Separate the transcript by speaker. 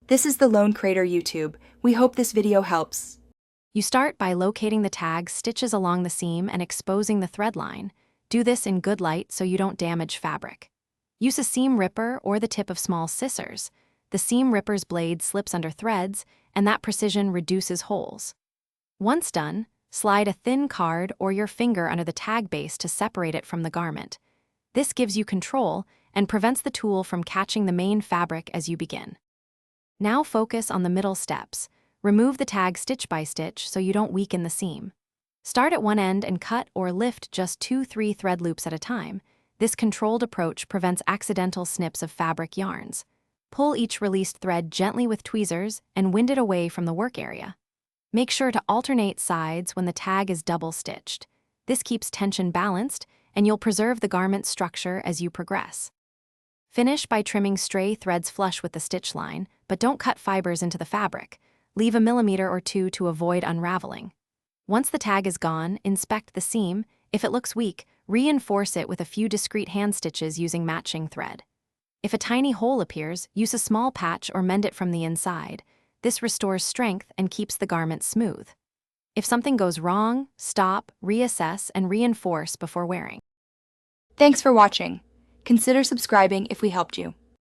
Speaker 1: This is the Lone Crater YouTube. We hope this video helps.
Speaker 2: You start by locating the tag stitches along the seam and exposing the thread line. Do this in good light so you don't damage fabric. Use a seam ripper or the tip of small scissors. The seam ripper's blade slips under threads, and that precision reduces holes. Once done, slide a thin card or your finger under the tag base to separate it from the garment. This gives you control and prevents the tool from catching the main fabric as you begin. Now focus on the middle steps. Remove the tag stitch by stitch so you don't weaken the seam. Start at one end and cut or lift just 2-3 thread loops at a time. This controlled approach prevents accidental snips of fabric yarns. Pull each released thread gently with tweezers and wind it away from the work area. Make sure to alternate sides when the tag is double stitched. This keeps tension balanced, and you'll preserve the garment's structure as you progress. Finish by trimming stray threads flush with the stitch line, but don't cut fibers into the fabric. Leave a millimeter or two to avoid unraveling. Once the tag is gone, inspect the seam. If it looks weak, reinforce it with a few discreet hand stitches using matching thread. If a tiny hole appears, use a small patch or mend it from the inside. This restores strength and keeps the garment smooth. If something goes wrong, stop, reassess, and reinforce before wearing.
Speaker 1: Thanks for watching. Consider subscribing if we helped you.